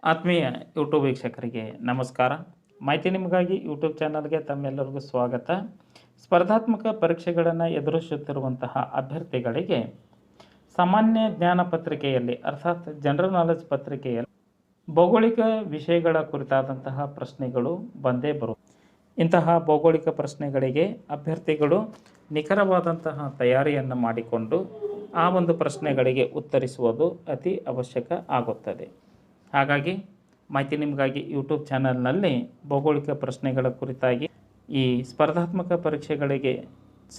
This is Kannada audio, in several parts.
ಆತ್ಮೀಯ ಯೂಟ್ಯೂಬ್ ವೀಕ್ಷಕರಿಗೆ ನಮಸ್ಕಾರ. ಮಾಹಿತಿ ನಿಮಗಾಗಿ ಯೂಟ್ಯೂಬ್ ಚಾನಲ್ಗೆ ತಮ್ಮೆಲ್ಲರಿಗೂ ಸ್ವಾಗತ. ಸ್ಪರ್ಧಾತ್ಮಕ ಪರೀಕ್ಷೆಗಳನ್ನು ಎದುರಿಸುತ್ತಿರುವಂತಹ ಅಭ್ಯರ್ಥಿಗಳಿಗೆ ಸಾಮಾನ್ಯ ಜ್ಞಾನ ಪತ್ರಿಕೆಯಲ್ಲಿ ಅರ್ಥಾತ್ ಜನರಲ್ ನಾಲೆಜ್ ಪತ್ರಿಕೆಯಲ್ಲಿ ಭೌಗೋಳಿಕ ವಿಷಯಗಳ ಕುರಿತಾದಂತಹ ಪ್ರಶ್ನೆಗಳು ಬಂದೇ ಬರುತ್ತವೆ. ಇಂತಹ ಭೌಗೋಳಿಕ ಪ್ರಶ್ನೆಗಳಿಗೆ ಅಭ್ಯರ್ಥಿಗಳು ನಿಖರವಾದಂತಹ ತಯಾರಿಯನ್ನು ಮಾಡಿಕೊಂಡು ಆ ಒಂದು ಪ್ರಶ್ನೆಗಳಿಗೆ ಉತ್ತರಿಸುವುದು ಅತಿ ಅವಶ್ಯಕ ಆಗುತ್ತದೆ. ಹಾಗಾಗಿ ಮಾಹಿತಿ ನಿಮಗಾಗಿ ಯೂಟ್ಯೂಬ್ ಚಾನಲ್ನಲ್ಲಿ ಭೌಗೋಳಿಕ ಪ್ರಶ್ನೆಗಳ ಕುರಿತಾಗಿ ಈ ಸ್ಪರ್ಧಾತ್ಮಕ ಪರೀಕ್ಷೆಗಳಿಗೆ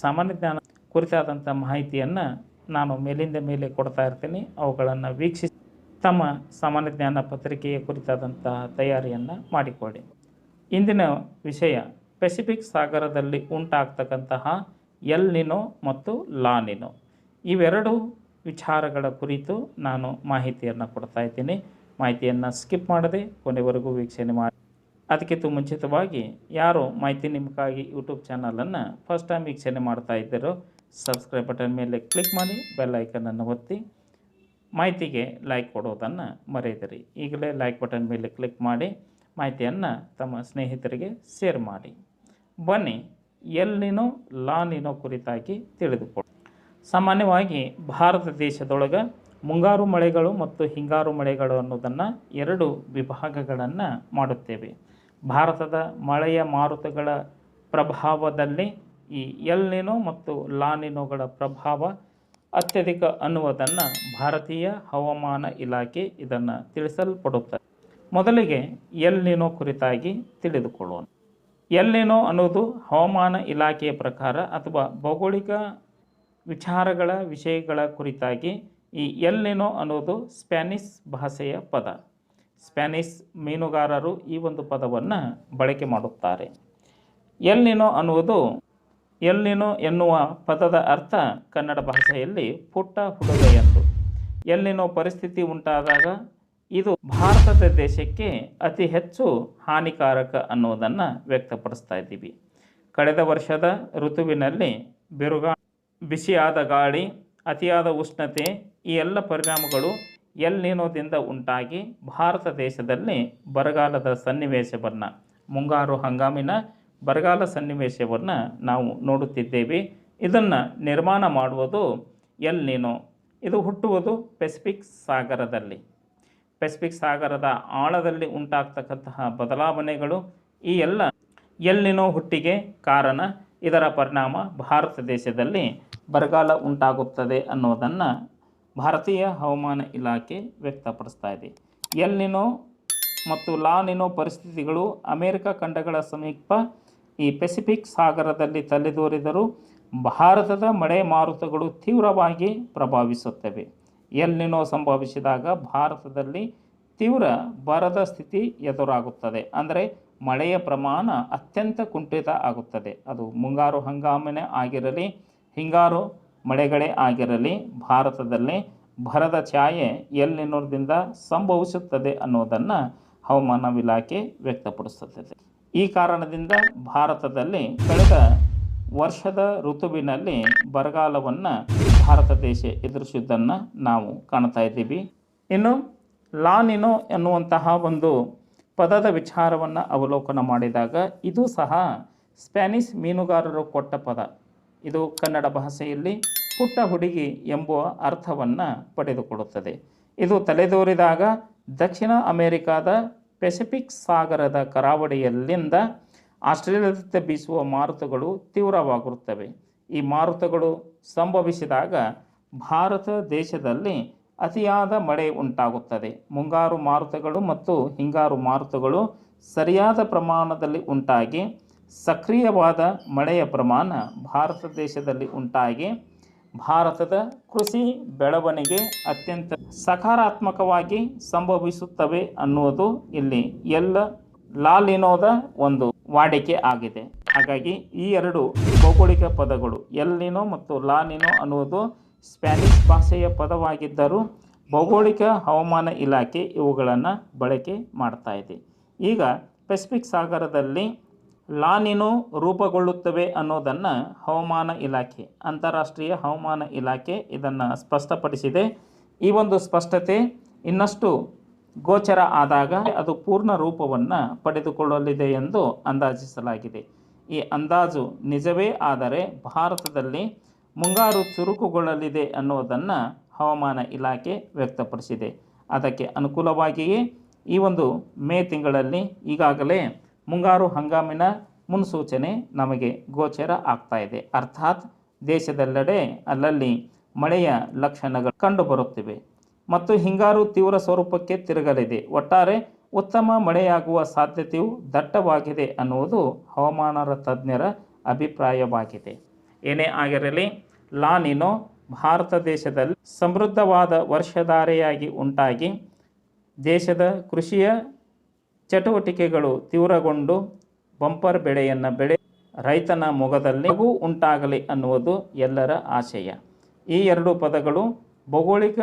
ಸಾಮಾನ್ಯ ಜ್ಞಾನ ಕುರಿತಾದಂಥ ಮಾಹಿತಿಯನ್ನು ನಾನು ಮೇಲಿಂದ ಮೇಲೆ ಕೊಡ್ತಾ ಇರ್ತೀನಿ. ಅವುಗಳನ್ನು ವೀಕ್ಷಿಸಿ ತಮ್ಮ ಸಾಮಾನ್ಯ ಜ್ಞಾನ ಪತ್ರಿಕೆಯ ಕುರಿತಾದಂತಹ ತಯಾರಿಯನ್ನು ಮಾಡಿಕೊಳ್ಳಿ. ಇಂದಿನ ವಿಷಯ ಪೆಸಿಫಿಕ್ ಸಾಗರದಲ್ಲಿ ಉಂಟಾಗ್ತಕ್ಕಂತಹ ಎಲ್ ನಿನೋ ಮತ್ತು ಲಾ ನಿನೋ ಇವೆರಡು ವಿಚಾರಗಳ ಕುರಿತು ನಾನು ಮಾಹಿತಿಯನ್ನು ಕೊಡ್ತಾ ಇದ್ದೀನಿ. ಮಾಹಿತಿಯನ್ನು ಸ್ಕಿಪ್ ಮಾಡದೆ ಕೊನೆವರೆಗೂ ವೀಕ್ಷಣೆ ಮಾಡಿ. ಅದಕ್ಕಿಂತ ಮುಂಚಿತವಾಗಿ ಯಾರು ಮಾಹಿತಿ ನಿಮಗಾಗಿ ಯೂಟ್ಯೂಬ್ ಚಾನಲನ್ನು ಫಸ್ಟ್ ಟೈಮ್ ವೀಕ್ಷಣೆ ಮಾಡ್ತಾ ಇದ್ದೀರೋ ಸಬ್ಸ್ಕ್ರೈಬ್ ಬಟನ್ ಮೇಲೆ ಕ್ಲಿಕ್ ಮಾಡಿ, ಬೆಲ್ ಐಕನನ್ನು ಒತ್ತಿ, ಮಾಹಿತಿಗೆ ಲೈಕ್ ಕೊಡೋದನ್ನು ಮರೆಯದಿರಿ. ಈಗಲೇ ಲೈಕ್ ಬಟನ್ ಮೇಲೆ ಕ್ಲಿಕ್ ಮಾಡಿ ಮಾಹಿತಿಯನ್ನು ತಮ್ಮ ಸ್ನೇಹಿತರಿಗೆ ಶೇರ್ ಮಾಡಿ. ಬನ್ನಿ ಎಲ್ ನಿನೋ ಲಾ ನಿನೋ ಕುರಿತಾಗಿ ತಿಳಿದುಕೊಳ್ಳಿ. ಸಾಮಾನ್ಯವಾಗಿ ಭಾರತ ದೇಶದೊಳಗೆ ಮುಂಗಾರು ಮಳೆಗಳು ಮತ್ತು ಹಿಂಗಾರು ಮಳೆಗಳು ಅನ್ನೋದನ್ನು ಎರಡು ವಿಭಾಗಗಳನ್ನು ಮಾಡುತ್ತೇವೆ. ಭಾರತದ ಮಳೆಯ ಮಾರುತಗಳ ಪ್ರಭಾವದಲ್ಲಿ ಈ ಎಲ್ ನಿನೋ ಮತ್ತು ಲಾ ನಿನೋಗಳ ಪ್ರಭಾವ ಅತ್ಯಧಿಕ ಅನ್ನುವುದನ್ನು ಭಾರತೀಯ ಹವಾಮಾನ ಇಲಾಖೆ ಇದನ್ನು ತಿಳಿಸಲ್ಪಡುತ್ತದೆ. ಮೊದಲಿಗೆ ಎಲ್ ನಿನೋ ಕುರಿತಾಗಿ ತಿಳಿದುಕೊಳ್ಳೋಣ. ಎಲ್ ನಿನೋ ಅನ್ನೋದು ಹವಾಮಾನ ಇಲಾಖೆಯ ಪ್ರಕಾರ ಅಥವಾ ಭೌಗೋಳಿಕ ವಿಷಯಗಳ ಕುರಿತಾಗಿ ಈ ಎಲ್ ನಿನೋ ಅನ್ನೋದು ಸ್ಪ್ಯಾನಿಷ್ ಭಾಷೆಯ ಪದ. ಸ್ಪ್ಯಾನಿಷ್ ಮೀನುಗಾರರು ಈ ಒಂದು ಪದವನ್ನು ಬಳಕೆ ಮಾಡುತ್ತಾರೆ. ಎಲ್ ನಿನೋ ಎನ್ನುವ ಪದದ ಅರ್ಥ ಕನ್ನಡ ಭಾಷೆಯಲ್ಲಿ ಪುಟ್ಟ ಹುಡುಗ ಎಂದು. ಎಲ್ ನಿನೋ ಪರಿಸ್ಥಿತಿ ಉಂಟಾದಾಗ ಇದು ಭಾರತದ ದೇಶಕ್ಕೆ ಅತಿ ಹೆಚ್ಚು ಹಾನಿಕಾರಕ ಅನ್ನೋದನ್ನು ವ್ಯಕ್ತಪಡಿಸ್ತಾ ಇದ್ದೀವಿ. ಕಳೆದ ವರ್ಷದ ಋತುವಿನಲ್ಲಿ ಬಿಸಿಯಾದ ಗಾಳಿ, ಅತಿಯಾದ ಉಷ್ಣತೆ ಈ ಎಲ್ಲ ಪರಿಣಾಮಗಳು ಎಲ್ ನಿನೋದಿಂದ ಉಂಟಾಗಿ ಭಾರತ ದೇಶದಲ್ಲಿ ಬರಗಾಲದ ಸನ್ನಿವೇಶವನ್ನು, ಮುಂಗಾರು ಹಂಗಾಮಿನ ಬರಗಾಲ ಸನ್ನಿವೇಶವನ್ನು ನಾವು ನೋಡುತ್ತಿದ್ದೇವೆ. ಇದನ್ನು ನಿರ್ಮಾಣ ಮಾಡುವುದು ಎಲ್ ನಿನೋ. ಇದು ಹುಟ್ಟುವುದು ಪೆಸಿಫಿಕ್ ಸಾಗರದಲ್ಲಿ. ಪೆಸಿಫಿಕ್ ಸಾಗರದ ಆಳದಲ್ಲಿ ಉಂಟಾಗ್ತಕ್ಕಂತಹ ಬದಲಾವಣೆಗಳು ಈ ಎಲ್ಲ ಎಲ್ ನಿನೋ ಹುಟ್ಟಿಗೆ ಕಾರಣ. ಇದರ ಪರಿಣಾಮ ಭಾರತ ದೇಶದಲ್ಲಿ ಬರಗಾಲ ಉಂಟಾಗುತ್ತದೆ ಅನ್ನೋದನ್ನು ಭಾರತೀಯ ಹವಾಮಾನ ಇಲಾಖೆ ವ್ಯಕ್ತಪಡಿಸ್ತಾ ಇದೆ. ಎಲ್ ನಿನೋ ಮತ್ತು ಲಾ ನಿನೋ ಪರಿಸ್ಥಿತಿಗಳು ಅಮೆರಿಕ ಖಂಡಗಳ ಸಮೀಪ ಈ ಪೆಸಿಫಿಕ್ ಸಾಗರದಲ್ಲಿ ತಲೆದೋರಿದರೂ ಭಾರತದ ಮಳೆ ಮಾರುತಗಳು ತೀವ್ರವಾಗಿ ಪ್ರಭಾವಿಸುತ್ತವೆ. ಎಲ್ ನಿನೋ ಸಂಭವಿಸಿದಾಗ ಭಾರತದಲ್ಲಿ ತೀವ್ರ ಬರದ ಸ್ಥಿತಿ ಎದುರಾಗುತ್ತದೆ. ಅಂದರೆ ಮಳೆಯ ಪ್ರಮಾಣ ಅತ್ಯಂತ ಕುಂಠಿತ ಆಗುತ್ತದೆ. ಅದು ಮುಂಗಾರು ಹಂಗಾಮಿನೇ ಆಗಿರಲಿ, ಹಿಂಗಾರು ಮಳೆಗಳೇ ಆಗಿರಲಿ, ಭಾರತದಲ್ಲಿ ಬರದ ಛಾಯೆ ಎಲ್ ನಿನೋದಿಂದ ಸಂಭವಿಸುತ್ತದೆ ಅನ್ನೋದನ್ನು ಹವಾಮಾನ ಇಲಾಖೆ ವ್ಯಕ್ತಪಡಿಸುತ್ತದೆ. ಈ ಕಾರಣದಿಂದ ಭಾರತದಲ್ಲಿ ಕಳೆದ ವರ್ಷದ ಋತುವಿನಲ್ಲಿ ಬರಗಾಲವನ್ನು ಭಾರತ ದೇಶ ಎದುರಿಸಿದ್ದನ್ನು ನಾವು ಕಾಣ್ತಾ ಇದ್ದೀವಿ. ಇನ್ನು ಲಾ ನಿನೋ ಎನ್ನುವಂತಹ ಒಂದು ಪದದ ವಿಚಾರವನ್ನು ಅವಲೋಕನ ಮಾಡಿದಾಗ ಇದು ಸಹ ಸ್ಪ್ಯಾನಿಷ್ ಮೀನುಗಾರರು ಕೊಟ್ಟ ಪದ. ಇದು ಕನ್ನಡ ಭಾಷೆಯಲ್ಲಿ ಪುಟ್ಟ ಹುಡುಗಿ ಎಂಬುವ ಅರ್ಥವನ್ನು ಪಡೆದುಕೊಳ್ಳುತ್ತದೆ. ಇದು ತಲೆದೋರಿದಾಗ ದಕ್ಷಿಣ ಅಮೆರಿಕಾದ ಪೆಸಿಫಿಕ್ ಸಾಗರದ ಕರಾವಳಿಯಲ್ಲಿಂದ ಆಸ್ಟ್ರೇಲಿಯಾದತ್ತ ಬೀಸುವ ಮಾರುತಗಳು ತೀವ್ರವಾಗಿರುತ್ತವೆ. ಈ ಮಾರುತಗಳು ಸಂಭವಿಸಿದಾಗ ಭಾರತ ದೇಶದಲ್ಲಿ ಅತಿಯಾದ ಮಳೆ ಉಂಟಾಗುತ್ತದೆ. ಮುಂಗಾರು ಮಾರುತಗಳು ಮತ್ತು ಹಿಂಗಾರು ಮಾರುತಗಳು ಸರಿಯಾದ ಪ್ರಮಾಣದಲ್ಲಿ ಉಂಟಾಗಿ ಸಕ್ರಿಯವಾದ ಮಳೆಯ ಪ್ರಮಾಣ ಭಾರತ ದೇಶದಲ್ಲಿ ಉಂಟಾಗಿ ಭಾರತದ ಕೃಷಿ ಬೆಳವಣಿಗೆ ಅತ್ಯಂತ ಸಕಾರಾತ್ಮಕವಾಗಿ ಸಂಭವಿಸುತ್ತವೆ ಅನ್ನುವುದು ಇಲ್ಲಿ ಲಾ ನಿನೋದ ಒಂದು ವಾಡಿಕೆ ಆಗಿದೆ. ಹಾಗಾಗಿ ಈ ಎರಡು ಭೌಗೋಳಿಕ ಪದಗಳು ಎಲ್ ನಿನೋ ಮತ್ತು ಲಾ ನಿನೋ ಅನ್ನುವುದು ಸ್ಪ್ಯಾನಿಷ್ ಭಾಷೆಯ ಪದವಾಗಿದ್ದರೂ ಭೌಗೋಳಿಕ ಹವಾಮಾನ ಇಲಾಖೆ ಇವುಗಳನ್ನು ಬಳಕೆ ಮಾಡ್ತಾ ಇದೆ. ಈಗ ಪೆಸಿಫಿಕ್ ಸಾಗರದಲ್ಲಿ ಲಾ ನಿನೋ ರೂಪುಗೊಳ್ಳುತ್ತವೆ ಅನ್ನೋದನ್ನು ಹವಾಮಾನ ಇಲಾಖೆ, ಅಂತಾರಾಷ್ಟ್ರೀಯ ಹವಾಮಾನ ಇಲಾಖೆ ಇದನ್ನು ಸ್ಪಷ್ಟಪಡಿಸಿದೆ. ಈ ಒಂದು ಸ್ಪಷ್ಟತೆ ಇನ್ನಷ್ಟು ಗೋಚರ ಆದಾಗ ಅದು ಪೂರ್ಣ ರೂಪವನ್ನು ಪಡೆದುಕೊಳ್ಳಲಿದೆ ಎಂದು ಅಂದಾಜಿಸಲಾಗಿದೆ. ಈ ಅಂದಾಜು ನಿಜವೇ ಆದರೆ ಭಾರತದಲ್ಲಿ ಮುಂಗಾರು ಚುರುಕುಗೊಳ್ಳಲಿದೆ ಅನ್ನೋದನ್ನು ಹವಾಮಾನ ಇಲಾಖೆ ವ್ಯಕ್ತಪಡಿಸಿದೆ. ಅದಕ್ಕೆ ಅನುಕೂಲವಾಗಿಯೇ ಈ ಒಂದು ಮೇ ತಿಂಗಳಲ್ಲಿ ಈಗಾಗಲೇ ಮುಂಗಾರು ಹಂಗಾಮಿನ ಮುನ್ಸೂಚನೆ ನಮಗೆ ಗೋಚರ ಆಗ್ತಾ ಇದೆ. ಅರ್ಥಾತ್ ದೇಶದೆಲ್ಲೆಡೆ ಅಲ್ಲಲ್ಲಿ ಮಳೆಯ ಲಕ್ಷಣಗಳು ಕಂಡುಬರುತ್ತಿವೆ ಮತ್ತು ಹಿಂಗಾರು ತೀವ್ರ ಸ್ವರೂಪಕ್ಕೆ ತಿರುಗಲಿದೆ. ಒಟ್ಟಾರೆ ಉತ್ತಮ ಮಳೆಯಾಗುವ ಸಾಧ್ಯತೆಯು ದಟ್ಟವಾಗಿದೆ ಅನ್ನುವುದು ಹವಾಮಾನ ತಜ್ಞರ ಅಭಿಪ್ರಾಯವಾಗಿದೆ. ಏನೇ ಆಗಿರಲಿ, ಲಾ ನಿನೋ ಭಾರತ ದೇಶದಲ್ಲಿ ಸಮೃದ್ಧವಾದ ವರ್ಷಧಾರೆಯಾಗಿ ಉಂಟಾಗಿ ದೇಶದ ಕೃಷಿಯ ಚಟುವಟಿಕೆಗಳು ತೀವ್ರಗೊಂಡು ಬಂಪರ್ ಬೆಳೆಯನ್ನು ಬೆಳೆ ರೈತನ ಮೊಗದಲ್ಲಿ ನಗು ಉಂಟಾಗಲಿ ಅನ್ನುವುದು ಎಲ್ಲರ ಆಶಯ. ಈ ಎರಡು ಪದಗಳು ಭೌಗೋಳಿಕ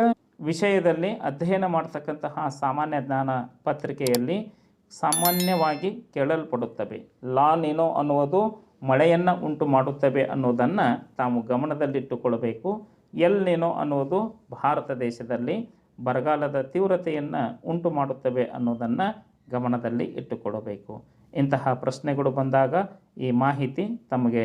ವಿಷಯದಲ್ಲಿ ಅಧ್ಯಯನ ಮಾಡ್ತಕ್ಕಂತಹ ಸಾಮಾನ್ಯ ಜ್ಞಾನ ಪತ್ರಿಕೆಯಲ್ಲಿ ಸಾಮಾನ್ಯವಾಗಿ ಕೇಳಲ್ಪಡುತ್ತವೆ. ಲಾ ನಿನೋ ಅನ್ನುವುದು ಮಳೆಯನ್ನು ಉಂಟು ಮಾಡುತ್ತವೆ ಅನ್ನೋದನ್ನು ತಾವು ಗಮನದಲ್ಲಿಟ್ಟುಕೊಳ್ಳಬೇಕು. ಎಲ್ ನಿನೋ ಅನ್ನುವುದು ಭಾರತ ದೇಶದಲ್ಲಿ ಬರಗಾಲದ ತೀವ್ರತೆಯನ್ನು ಉಂಟು ಮಾಡುತ್ತವೆ ಅನ್ನೋದನ್ನು ಗಮನದಲ್ಲಿ ಇಟ್ಟುಕೊಳ್ಳಬೇಕು. ಇಂತಹ ಪ್ರಶ್ನೆಗಳು ಬಂದಾಗ ಈ ಮಾಹಿತಿ ತಮಗೆ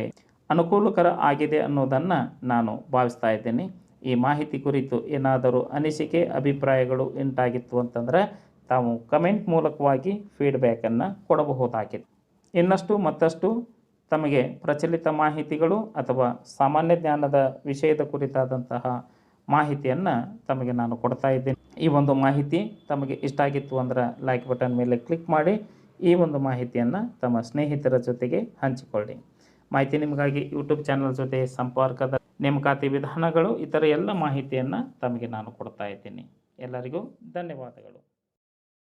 ಅನುಕೂಲಕರ ಆಗಿದೆ ಅನ್ನೋದನ್ನು ನಾನು ಭಾವಿಸ್ತಾ ಇದ್ದೇನೆ. ಈ ಮಾಹಿತಿ ಕುರಿತು ಏನಾದರೂ ಅನಿಸಿಕೆ ಅಭಿಪ್ರಾಯಗಳು ಉಂಟಾಗಿತ್ತು ಅಂತಂದರೆ ತಾವು ಕಮೆಂಟ್ ಮೂಲಕವಾಗಿ ಫೀಡ್ಬ್ಯಾಕನ್ನು ಕೊಡಬಹುದಾಗಿದೆ. ಇನ್ನಷ್ಟು ಮತ್ತಷ್ಟು ತಮಗೆ ಪ್ರಚಲಿತ ಮಾಹಿತಿಗಳು ಅಥವಾ ಸಾಮಾನ್ಯ ಜ್ಞಾನದ ವಿಷಯದ ಕುರಿತಾದಂತಹ ಮಾಹಿತಿಯನ್ನು ತಮಗೆ ನಾನು ಕೊಡ್ತಾ ಇದ್ದೇನೆ. ಈ ಒಂದು ಮಾಹಿತಿ ತಮಗೆ ಇಷ್ಟ ಆಗಿತ್ತು ಅಂದರೆ ಲೈಕ್ ಬಟನ್ ಮೇಲೆ ಕ್ಲಿಕ್ ಮಾಡಿ ಈ ಒಂದು ಮಾಹಿತಿಯನ್ನು ತಮ್ಮ ಸ್ನೇಹಿತರ ಜೊತೆಗೆ ಹಂಚಿಕೊಳ್ಳಿ. ಮಾಹಿತಿ ನಿಮಗಾಗಿ ಯೂಟ್ಯೂಬ್ ಚಾನಲ್ ಜೊತೆ ಸಂಪರ್ಕದ ನೇಮಕಾತಿ ವಿಧಾನಗಳು ಇತರ ಎಲ್ಲ ಮಾಹಿತಿಯನ್ನು ತಮಗೆ ನಾನು ಕೊಡ್ತಾ ಇದ್ದೀನಿ. ಎಲ್ಲರಿಗೂ ಧನ್ಯವಾದಗಳು.